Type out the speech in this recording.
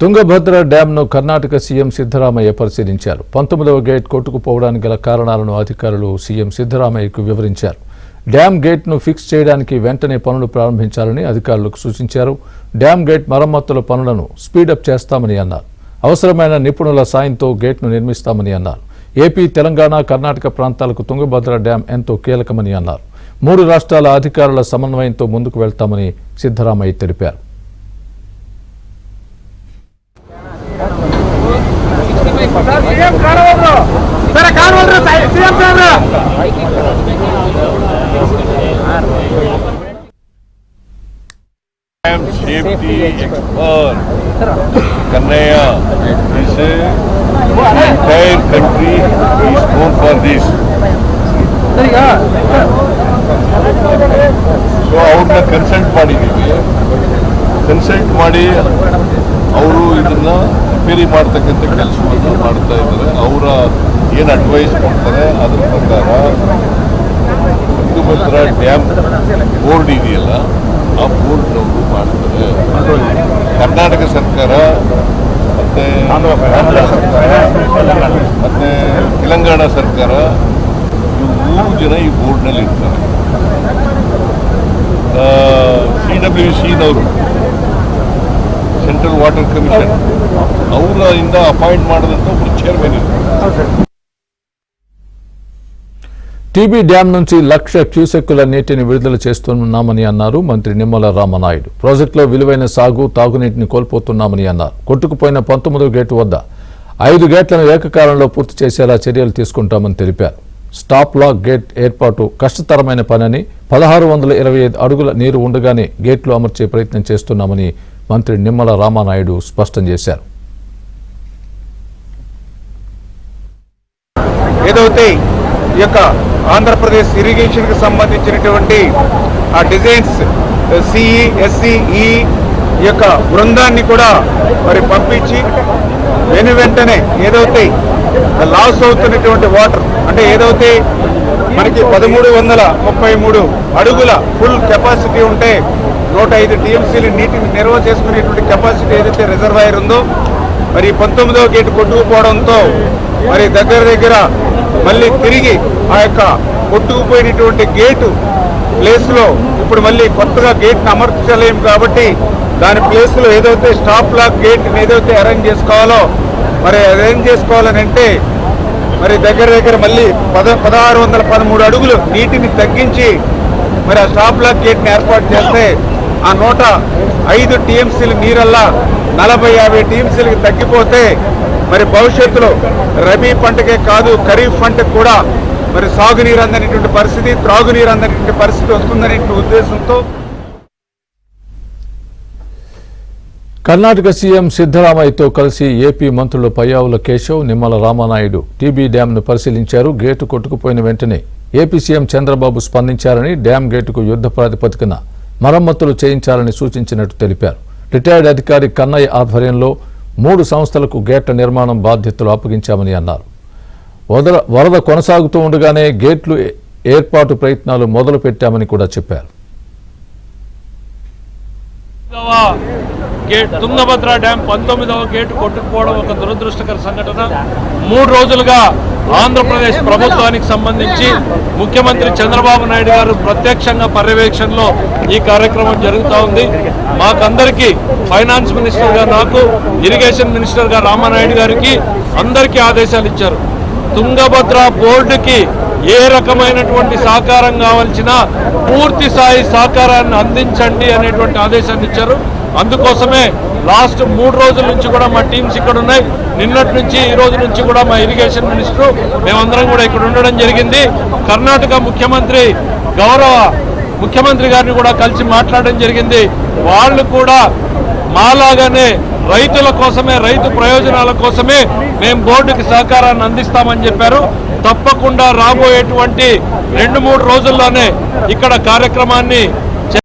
Tungabhadra డ్యాంను Karnataka CM Siddaramaiah పరిశీలించారు. 19వ gate కొట్టుకుపోవడానికి గల కారణాలను అధికారులు సీఎం సిద్ధరామయ్యకు వివరించారు. డ్యాం గేట్ను ఫిక్స్ చేయడానికి వెంటనే పనులు ప్రారంభించాలని అధికారులకు సూచించారు. డ్యాం గేట్ మరమ్మతుల పనులను స్పీడప్ చేస్తామని అన్నారు. అవసరమైన నిపుణుల సాయంతో గేట్ను నిర్మిస్తామని అన్నారు. ఏపీ, తెలంగాణ, కర్ణాటక ప్రాంతాలకు తుంగభద్ర డ్యాం ఎంతో కీలకమని అన్నారు. 3 రాష్ట్రాల అధికారుల సమన్వయంతో ముందుకు వెళ్తామని సిద్ధరామయ్య తెలిపారు. Safety expert Kannaya is entire country is known for this. So ಅವ್ರನ್ನ ಕನ್ಸಲ್ಟ್ ಮಾಡಿದ್ದೀವಿ. ಕನ್ಸಲ್ಟ್ ಮಾಡಿ ಅವರು ಇದನ್ನ ರಿಪೇರಿ ಮಾಡ್ತಕ್ಕಂಥ ಕೆಲಸವನ್ನು ಮಾಡ್ತಾ ಇದ್ದಾರೆ. ಅವರ ಏನು ಅಡ್ವೈಸ್ ಕೊಡ್ತಾರೆ ಅದ್ರ ಪ್ರಕಾರ ತುಂಗಭದ್ರಾ ಡ್ಯಾಮ್ ಬೋರ್ಡ್ ಇದೆಯಲ್ಲ ಆ ಬೋರ್ಡ್ನವರು ಮಾಡ್ತಾರೆ. ಕರ್ನಾಟಕ ಸರ್ಕಾರ ಮತ್ತೆ ಆಂಧ್ರ ಸರ್ಕಾರ ಮತ್ತೆ ತೆಲಂಗಾಣ ಸರ್ಕಾರ ಇವು 3 ಜನ ಈ ಬೋರ್ಡ್ನಲ್ಲಿ ಇರ್ತಾರೆ. CWCನವರು ಸೆಂಟ್ರಲ್ ವಾಟರ್ ಕಮಿಷನ್ ಅವರಿಂದ ಅಪಾಯಿಂಟ್ ಮಾಡಿದಂಥ ಒಬ್ಬರು ಚೇರ್ಮನ್ ಇರ್ತಾರೆ. టీబీ డ్యాం నుంచి 1,00,000 క్యూసెక్కుల నీటిని విడుదల చేస్తున్నామని అన్నారు మంత్రి నిమ్మల రామనాయుడు. ప్రాజెక్టులో విలువైన సాగు, తాగునీటిని కోల్పోతున్నామని అన్నారు. కొట్టుకుపోయిన 19వ గేటు వద్ద 5 గేట్లను ఏకకాలంలో పూర్తి చేసేలా చర్యలు తీసుకుంటామని తెలిపారు. స్టాప్ లాక్ గేట్ ఏర్పాటు కష్టతరమైన పనని, 1625 అడుగుల నీరు ఉండగానే గేట్లు అమర్చే ప్రయత్నం చేస్తున్నామని మంత్రి నిమ్మల రామనాయుడు స్పష్టం చేశారు. ఆంధ్రప్రదేశ్ ఇరిగేషన్ కి సంబంధించినటువంటి ఆ డిజైన్స్ సిఈ, ఎస్సీ, ఈ యొక్క బృందాన్ని కూడా మరి పంపించి వెంటనే ఏదైతే లాస్ అవుతున్నటువంటి వాటర్ అంటే ఏదైతే మనకి 1333 అడుగుల ఫుల్ కెపాసిటీ ఉంటే 105 టీఎంసీలు నీటిని నిల్వ చేసుకునేటువంటి కెపాసిటీ ఏదైతే రిజర్వాయర్ ఉందో మరి 19వ గేటు కొట్టుకుపోవడంతో మరి దగ్గర మళ్ళీ తిరిగి ఆ యొక్క కొట్టుకుపోయినటువంటి గేటు ప్లేస్లో ఇప్పుడు మళ్ళీ కొత్తగా గేట్ని అమర్చలేము కాబట్టి దాని ప్లేస్లో ఏదైతే స్టాప్ లాక్ గేట్ని ఏదైతే అరేంజ్ చేసుకోవాలో మరి అరేంజ్ చేసుకోవాలని అంటే మరి దగ్గర మళ్ళీ 1613 అడుగులు నీటిని తగ్గించి మరి ఆ స్టాప్ లాక్ గేట్ని ఏర్పాటు చేస్తే ఆ 105 టీఎంసీల నీరల్లా 40-50 టీఎంసీలకి తగ్గిపోతే మరి భవిష్యత్తులో రబీ పంటకే కాదు ఖరీఫ్ పంటకు కూడా మరి సాగునీరు అందనేటువంటి పరిస్థితి, త్రాగునీరు అందనేటువంటి పరిస్థితి వస్తుందనే ఉద్దేశంతో కర్ణాటక సీఎం సిద్ధరామయ్యతో కలిసి ఏపీ మంత్రులు పయ్యావుల కేశవ్, నిమ్మల రామనాయుడు టీబీ డ్యాంను పరిశీలించారు. గేటు కొట్టుకుపోయిన వెంటనే ఏపీ సీఎం చంద్రబాబు స్పందించారని, డ్యాం గేటుకు యుద్ధ ప్రాతిపదికన మరమ్మతులు చేయించాలని సూచించినట్టు తెలిపారు. రిటైర్డ్ అధికారి కన్నయ్య ఆధ్వర్యంలో 3 సంస్థలకు గేట్ల నిర్మాణం బాధ్యతలు అప్పగించామని అన్నారు. వరద కొనసాగుతూ ఉండగానే గేట్లు ఏర్పాటు ప్రయత్నాలు మొదలు పెట్టామని కూడా చెప్పారు. తుంగభద్ర డ్యాం 19వ గేటు కొట్టుకుపోవడం ఒక దురదృష్టకర సంఘటన. 3 రోజులుగా ఆంధ్రప్రదేశ్ ప్రభుత్వానికి సంబంధించి ముఖ్యమంత్రి చంద్రబాబు నాయుడు గారు ప్రత్యక్షంగా పర్యవేక్షణలో ఈ కార్యక్రమం జరుగుతూ ఉంది. మాకందరికీ ఫైనాన్స్ మినిస్టర్ గా, నాకు ఇరిగేషన్ మినిస్టర్ గా రామానాయుడు గారికి అందరికీ ఆదేశాలు ఇచ్చారు. తుంగభద్ర బోర్డుకి ఏ రకమైనటువంటి సహకారం కావాల్సిన పూర్తి స్థాయి సహకారాన్ని అందించండి అనేటువంటి ఆదేశాన్ని ఇచ్చారు. అందుకోసమే లాస్ట్ 3 రోజుల నుంచి కూడా మా టీమ్స్ ఇక్కడ ఉన్నాయి. నిన్నటి నుంచి ఈ రోజు నుంచి కూడా మా ఇరిగేషన్ మినిస్టర్ మేమందరం కూడా ఇక్కడ ఉండడం జరిగింది. కర్ణాటక ముఖ్యమంత్రి, గౌరవ ముఖ్యమంత్రి గారిని కూడా కలిసి మాట్లాడడం జరిగింది. వాళ్ళు కూడా మాలాగానే రైతుల కోసమే, రైతు ప్రయోజనాల కోసమే మేము బోర్డుకి సహకారాన్ని అందిస్తామని చెప్పారు. తప్పకుండా రాబోయేటువంటి 2-3 రోజుల్లోనే ఇక్కడ కార్యక్రమాన్ని